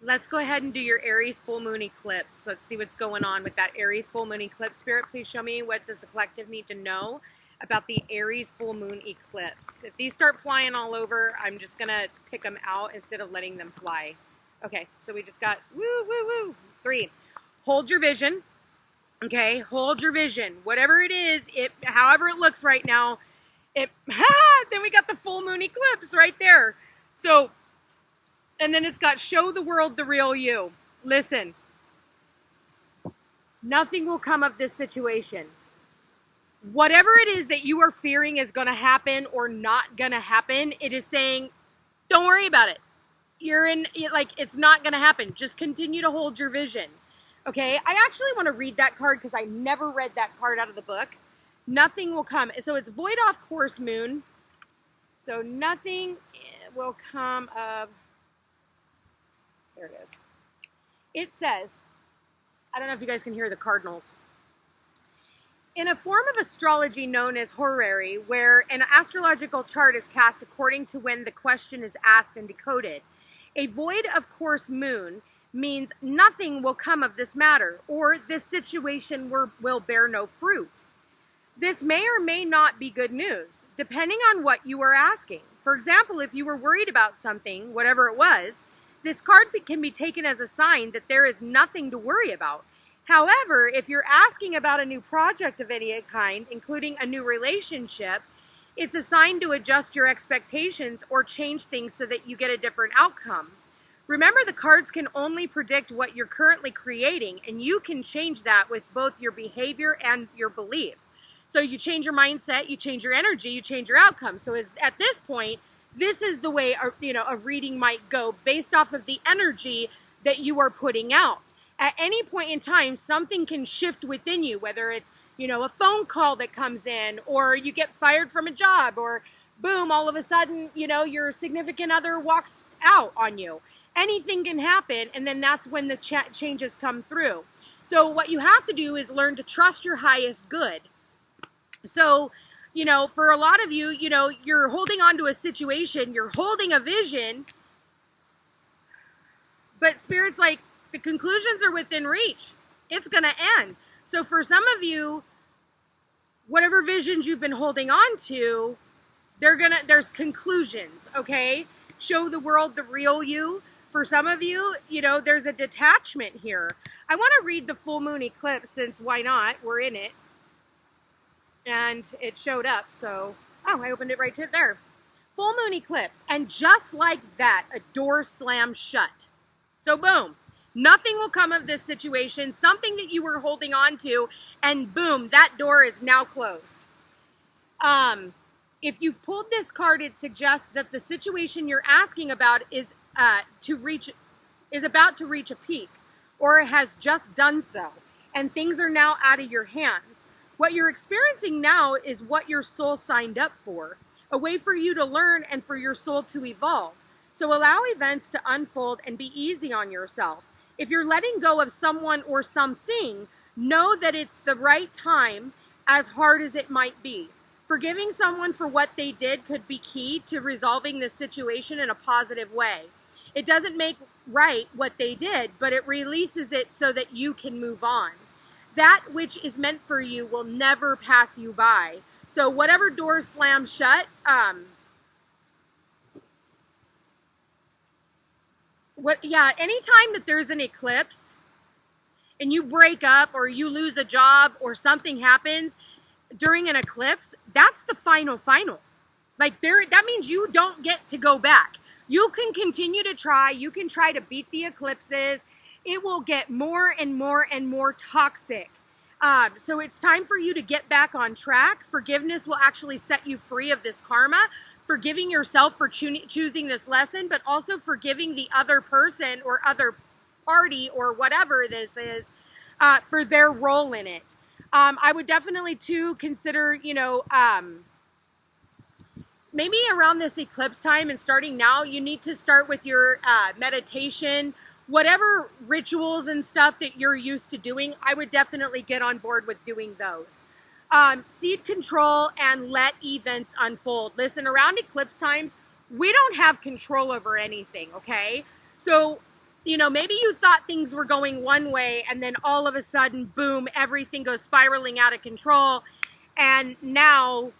Let's go ahead and do your Aries full moon eclipse. Let's see what's going on with that Aries full moon eclipse. Spirit, please show me what does the collective need to know about the Aries full moon eclipse. If these start flying all over, I'm just going to pick them out instead of letting them fly. Okay, so we just got, woo, woo, woo, 3. Hold your vision. Okay, hold your vision. Whatever it is, however it looks right now, then we got the full moon eclipse right there. So, and then it's got show the world the real you. Listen, nothing will come of this situation. Whatever it is that you are fearing is going to happen or not going to happen, it is saying, don't worry about it. It's not going to happen. Just continue to hold your vision. Okay, I actually want to read that card because I never read that card out of the book. Nothing will come. So it's void off course moon. So nothing will come of... There it is. It says, I don't know if you guys can hear the cardinals. In a form of astrology known as horary, where an astrological chart is cast according to when the question is asked and decoded, a void of course moon means nothing will come of this matter, or this situation will bear no fruit. This may or may not be good news, depending on what you are asking. For example, if you were worried about something, whatever it was, this card can be taken as a sign that there is nothing to worry about. However, if you're asking about a new project of any kind, including a new relationship, it's a sign to adjust your expectations or change things so that you get a different outcome. Remember, the cards can only predict what you're currently creating, and you can change that with both your behavior and your beliefs. So you change your mindset, you change your energy, you change your outcome. So at this point, this is the way a reading might go based off of the energy that you are putting out. At any point in time, something can shift within you, whether it's, a phone call that comes in, or you get fired from a job, or boom, all of a sudden, your significant other walks out on you. Anything can happen, and then that's when the changes come through. So what you have to do is learn to trust your highest good. So, for a lot of you, you're holding on to a situation, you're holding a vision, but Spirit's like, the conclusions are within reach. It's going to end. So for some of you, whatever visions you've been holding on to, there's conclusions, okay? Show the world the real you. For some of you, there's a detachment here. I want to read the full moon eclipse since why not? We're in it. And it showed up, so, I opened it right to there. Full moon eclipse, and just like that, a door slams shut. So boom, nothing will come of this situation, something that you were holding on to, and boom, that door is now closed. If you've pulled this card, it suggests that the situation you're asking about is about to reach a peak, or it has just done so, and things are now out of your hands. What you're experiencing now is what your soul signed up for, a way for you to learn and for your soul to evolve. So allow events to unfold and be easy on yourself. If you're letting go of someone or something, know that it's the right time, as hard as it might be. Forgiving someone for what they did could be key to resolving this situation in a positive way. It doesn't make right what they did, but it releases it so that you can move on. That which is meant for you will never pass you by. So whatever doors slam shut, anytime that there's an eclipse and you break up or you lose a job or something happens during an eclipse, that's the final. That means you don't get to go back. You can continue to try. You can try to beat the eclipses. It will get more and more and more toxic. So it's time for you to get back on track. Forgiveness will actually set you free of this karma. Forgiving yourself for choosing this lesson, but also forgiving the other person or other party or whatever this is for their role in it. I would definitely, too, consider, maybe around this eclipse time and starting now, you need to start with your meditation, whatever rituals and stuff that you're used to doing. I would definitely get on board with doing those. Seed control and let events unfold. Listen, around eclipse times, we don't have control over anything, okay? So you know, maybe you thought things were going one way and then all of a sudden, boom, everything goes spiraling out of control. And now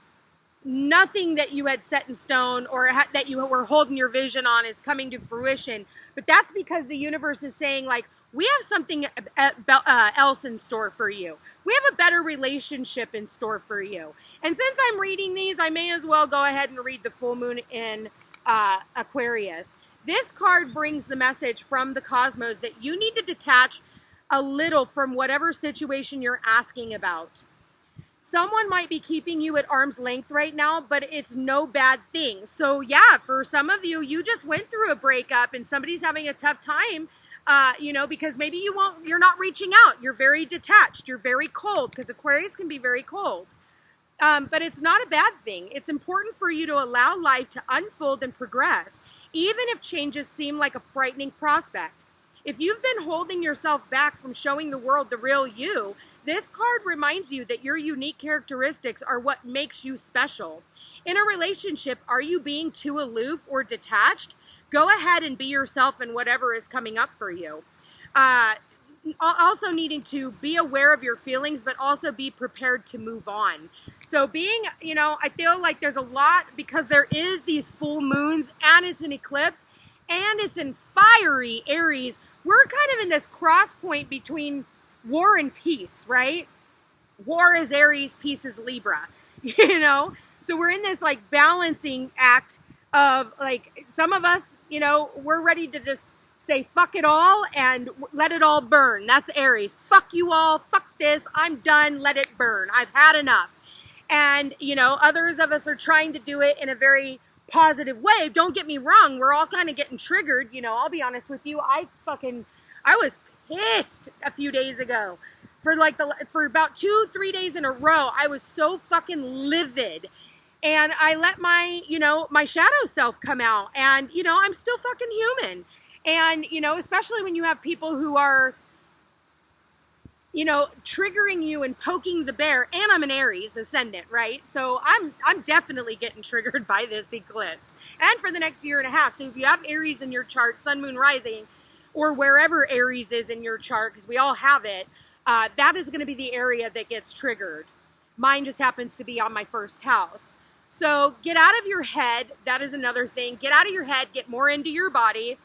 nothing that you had set in stone or that you were holding your vision on is coming to fruition. But that's because the universe is saying, like, we have something else in store for you. We have a better relationship in store for you. And since I'm reading these, I may as well go ahead and read the full moon in Aquarius. This card brings the message from the cosmos that you need to detach a little from whatever situation you're asking about. Someone might be keeping you at arm's length right now, but it's no bad thing. So yeah, for some of you, you just went through a breakup and somebody's having a tough time, you know, because maybe you're not reaching out. You're very detached. You're very cold, because Aquarius can be very cold. But it's not a bad thing. It's important for you to allow life to unfold and progress, even if changes seem like a frightening prospect. If you've been holding yourself back from showing the world the real you, this card reminds you that your unique characteristics are what makes you special. In a relationship, are you being too aloof or detached? Go ahead and be yourself in whatever is coming up for you. Also needing to be aware of your feelings, but also be prepared to move on. So being, you know, I feel like there's a lot, because there is these full moons and it's an eclipse and it's in fiery Aries. We're kind of in this cross point between war and peace, right? War is Aries, peace is Libra, you know? So we're in this like balancing act of like, some of us, you know, we're ready to just say fuck it all and let it all burn. That's Aries. Fuck you all, fuck this, I'm done, let it burn. I've had enough. And, you know, others of us are trying to do it in a very positive way. Don't get me wrong, we're all kind of getting triggered, you know, I'll be honest with you. I was pissed a few days ago for about 2-3 days in a row. I was so fucking livid, and I let my, you know, my shadow self come out, and, you know, I'm still fucking human. And, you know, especially when you have people who are, you know, triggering you and poking the bear. And I'm an Aries ascendant, right? So I'm definitely getting triggered by this eclipse, and for the next year and a half. So if you have Aries in your chart, sun, moon, rising, or wherever Aries is in your chart, because we all have it, that is going to be the area that gets triggered. Mine just happens to be on my first house. So get out of your head. That is another thing. Get out of your head. Get more into your body,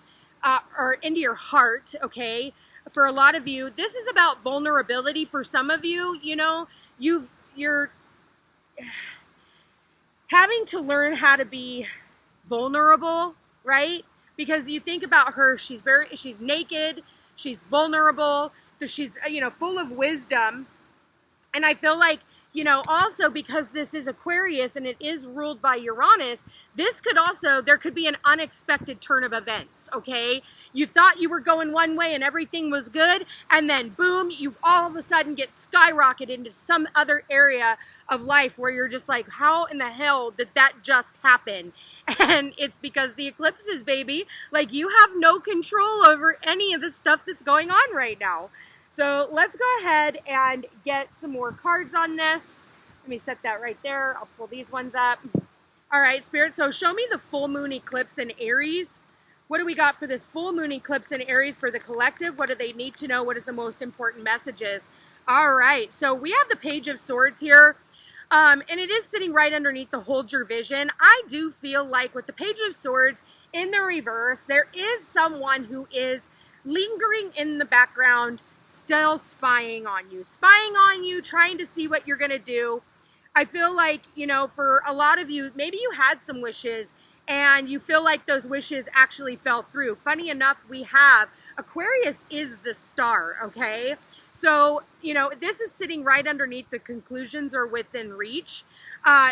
or into your heart, okay? For a lot of you, this is about vulnerability. For some of you, you know, you're having to learn how to be vulnerable, right? Because you think about her, she's naked, she's vulnerable, she's, you know, full of wisdom. And I feel like, you know, also because this is Aquarius and it is ruled by Uranus, there could be an unexpected turn of events, okay? You thought you were going one way and everything was good, and then boom, you all of a sudden get skyrocketed into some other area of life where you're just like, how in the hell did that just happen? And it's because the eclipses, baby. Like, you have no control over any of the stuff that's going on right now. So let's go ahead and get some more cards on this. Let me set that right there. I'll pull these ones up. All right, Spirit, so show me the full moon eclipse in Aries. What do we got for this full moon eclipse in Aries for the collective? What do they need to know? What is the most important messages? All right, so we have the Page of Swords here. And it is sitting right underneath the Hold Your Vision. I do feel like with the Page of Swords in the reverse, there is someone who is lingering in the background, still spying on you, trying to see what you're going to do. I feel like, you know, for a lot of you, maybe you had some wishes and you feel like those wishes actually fell through. Funny enough, Aquarius is the star, okay? So, you know, this is sitting right underneath the conclusions or within reach,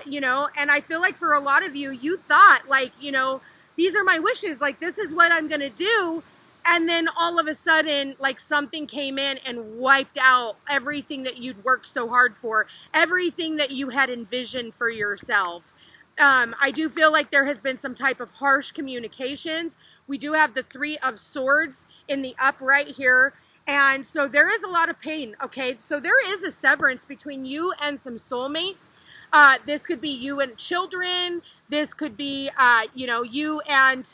you know, and I feel like for a lot of you, you thought like, you know, these are my wishes, like this is what I'm going to do. And then all of a sudden, like something came in and wiped out everything that you'd worked so hard for, everything that you had envisioned for yourself. I do feel like there has been some type of harsh communications. We do have the Three of Swords in the upright here. And so there is a lot of pain, okay? So there is a severance between you and some soulmates. This could be you and children. This could be, you know, you and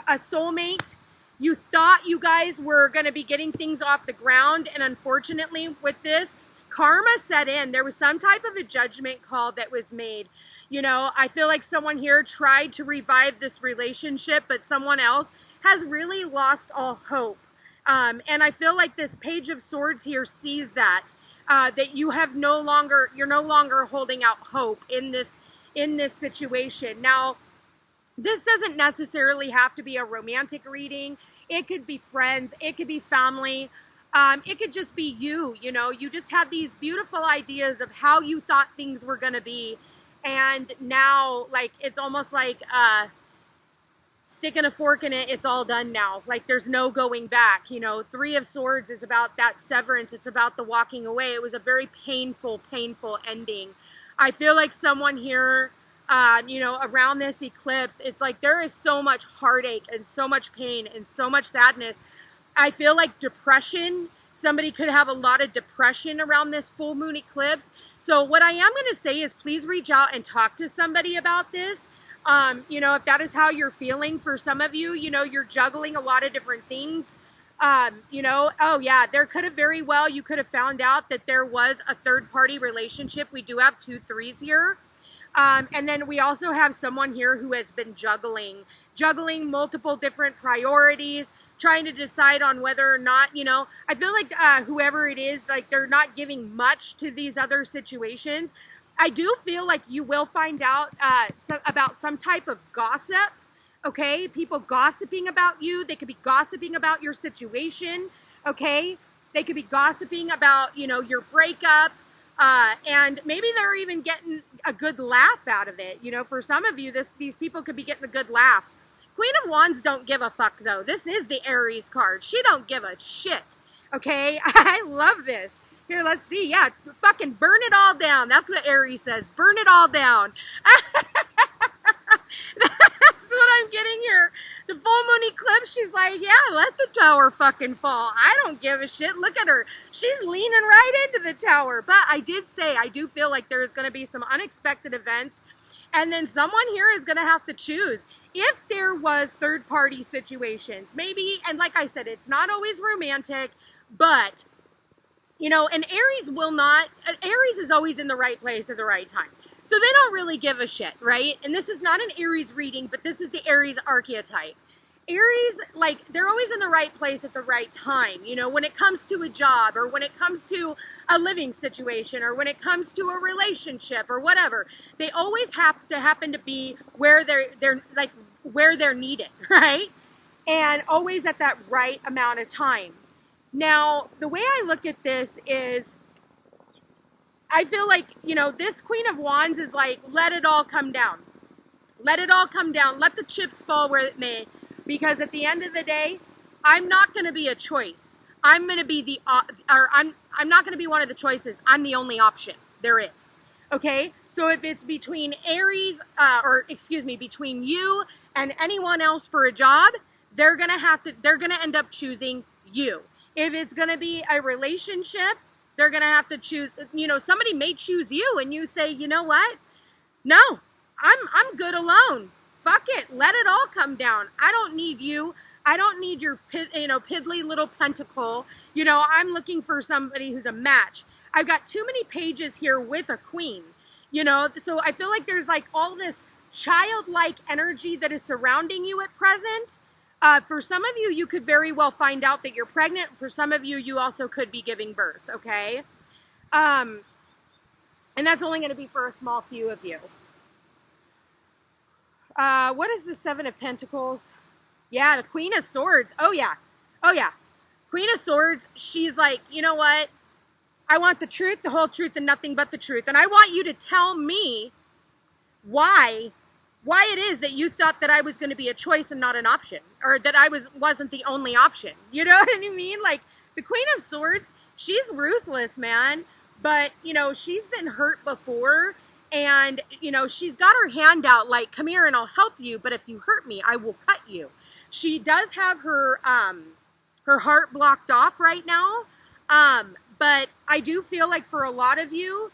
a soulmate. You thought you guys were going to be getting things off the ground, and unfortunately with this, karma set in. There was some type of a judgment call that was made. You know, I feel like someone here tried to revive this relationship, but someone else has really lost all hope. And I feel like this Page of Swords here sees that, that you're no longer holding out hope in this situation. Now, this doesn't necessarily have to be a romantic reading. It could be friends. It could be family. It could just be you, you know. You just have these beautiful ideas of how you thought things were going to be. And now, like, it's almost like sticking a fork in it. It's all done now. Like, there's no going back. You know, Three of Swords is about that severance. It's about the walking away. It was a very painful, painful ending. I feel like someone here, you know, around this eclipse, it's like there is so much heartache and so much pain and so much sadness. I feel like depression, somebody could have a lot of depression around this full moon eclipse. So what I am going to say is please reach out and talk to somebody about this. You know, if that is how you're feeling. For some of you, you know, you're juggling a lot of different things. You know, oh yeah, there could have very well, you could have found out that there was a third party relationship. We do have 2 3s here. And then we also have someone here who has been juggling multiple different priorities, trying to decide on whether or not, you know, I feel like whoever it is, like they're not giving much to these other situations. I do feel like you will find out about some type of gossip, okay? People gossiping about you. They could be gossiping about your situation, okay? They could be gossiping about, you know, your breakup, and maybe they're even getting a good laugh out of it. You know, for some of you, these people could be getting a good laugh. Queen of Wands don't give a fuck, though. This is the Aries card. She don't give a shit, okay? I love this. Here, let's see. Yeah, fucking burn it all down. That's what Aries says. Burn it all down. That's what I'm getting here. The full moon eclipse, she's like, yeah, let the tower fucking fall. I don't give a shit. Look at her. She's leaning right into the tower. But I did say, I do feel like there's going to be some unexpected events. And then someone here is going to have to choose. If there was third-party situations, maybe, and like I said, it's not always romantic, but, you know, an Aries Aries is always in the right place at the right time. So they don't really give a shit, right? And this is not an Aries reading, but this is the Aries archetype. Aries, like, they're always in the right place at the right time. You know, when it comes to a job, or when it comes to a living situation, or when it comes to a relationship or whatever, they always have to happen to be where they're needed, right? And always at that right amount of time. Now, the way I look at this is, I feel like, you know, this Queen of Wands is like, let it all come down. Let it all come down. Let the chips fall where it may. Because at the end of the day, I'm not going to be a choice. I'm going to be I'm not going to be one of the choices. I'm the only option there is. Okay? So if it's between Aries, between you and anyone else for a job, they're going to end up choosing you. If it's going to be a relationship, they're going to have to choose, you know, somebody may choose you and you say, you know what? No, I'm good alone. Fuck it. Let it all come down. I don't need you. I don't need your, piddly little pentacle. You know, I'm looking for somebody who's a match. I've got too many pages here with a queen, you know, so I feel like there's like all this childlike energy that is surrounding you at present. For some of you, you could very well find out that you're pregnant. For some of you, you also could be giving birth, okay? And that's only going to be for a small few of you. What is the Seven of Pentacles? Yeah, the Queen of Swords. Oh, yeah. Oh, yeah. Queen of Swords, she's like, you know what? I want the truth, the whole truth, and nothing but the truth. And I want you to tell me why it is that you thought that I was going to be a choice and not an option, or that I wasn't the only option. You know what I mean? Like, the Queen of Swords, she's ruthless, man. But, you know, she's been hurt before. And, you know, she's got her hand out like, come here and I'll help you. But if you hurt me, I will cut you. She does have her heart blocked off right now. But I do feel like for a lot of you,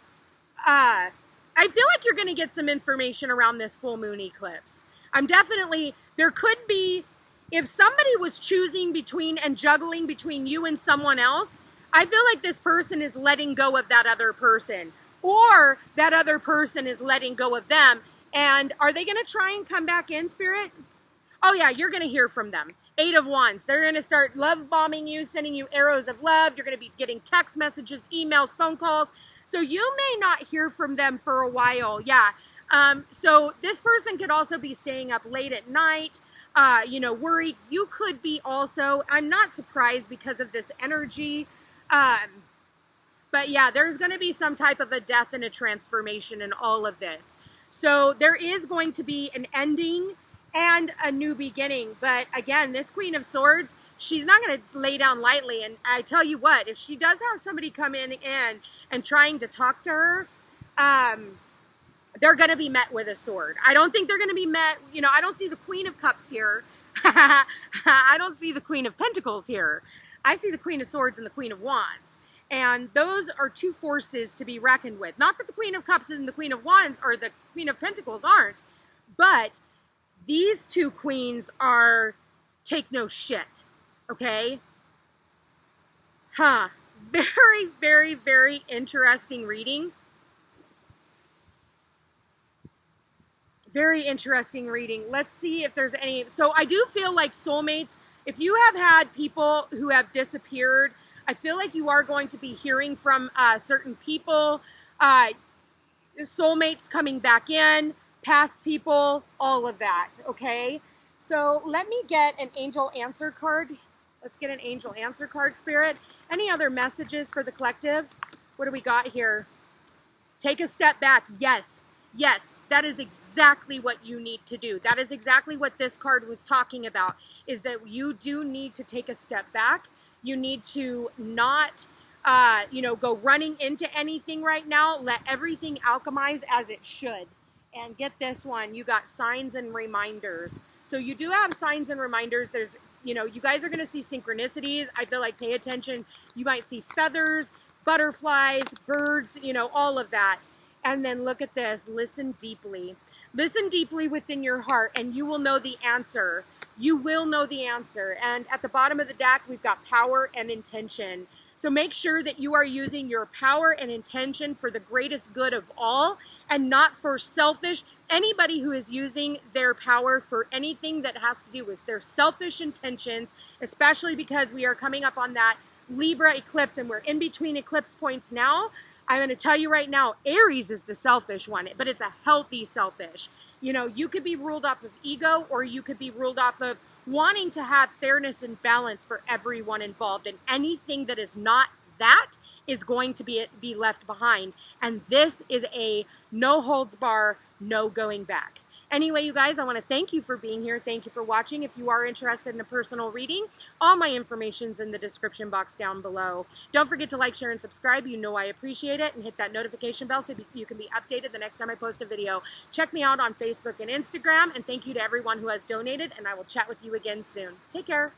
I feel like you're going to get some information around this full moon eclipse. There could be, if somebody was choosing between and juggling between you and someone else, I feel like this person is letting go of that other person, or that other person is letting go of them. And are they going to try and come back in, Spirit? Oh yeah, you're going to hear from them. 8 of Wands. They're going to start love bombing you, sending you arrows of love. You're going to be getting text messages, emails, phone calls. So you may not hear from them for a while. Yeah. So this person could also be staying up late at night, worried. You could be also, I'm not surprised because of this energy. But yeah, there's going to be some type of a death and a transformation in all of this. So there is going to be an ending and a new beginning. But again, this Queen of Swords, she's not going to lay down lightly. And I tell you what, if she does have somebody come in and trying to talk to her, they're going to be met with a sword. I don't think they're going to be met, I don't see the Queen of Cups here. I don't see the Queen of Pentacles here. I see the Queen of Swords and the Queen of Wands. And those are two forces to be reckoned with. Not that the Queen of Cups and the Queen of Wands or the Queen of Pentacles aren't, but these two queens are take no shit, okay? Very, very, very interesting reading. Very interesting reading. Let's see if there's any. So I do feel like soulmates, if you have had people who have disappeared, I feel like you are going to be hearing from certain people, soulmates coming back in, past people, all of that, okay? So let me get an angel answer card. Let's get an angel answer card, Spirit. Any other messages for the collective? What do we got here? Take a step back. Yes, yes, that is exactly what you need to do. That is exactly what this card was talking about, is that you do need to take a step back. You need to not, go running into anything right now. Let everything alchemize as it should. And get this one, you got signs and reminders. So you do have signs and reminders. There's, you guys are going to see synchronicities. I feel like pay attention. You might see feathers, butterflies, birds, all of that. And then look at this. Listen deeply. Listen deeply within your heart, and you will know the answer. You will know the answer. And at the bottom of the deck, we've got power and intention. So make sure that you are using your power and intention for the greatest good of all and not for selfish. Anybody who is using their power for anything that has to do with their selfish intentions, especially because we are coming up on that Libra eclipse and we're in between eclipse points now, I'm going to tell you right now, Aries is the selfish one, but it's a healthy selfish. You could be ruled off of ego, or you could be ruled off of wanting to have fairness and balance for everyone involved, and anything that is not that is going to be left behind. And this is a no holds bar, no going back. Anyway, you guys, I want to thank you for being here. Thank you for watching. If you are interested in a personal reading, all my information's in the description box down below. Don't forget to like, share, and subscribe. You know I appreciate it. And hit that notification bell so you can be updated the next time I post a video. Check me out on Facebook and Instagram. And thank you to everyone who has donated. And I will chat with you again soon. Take care.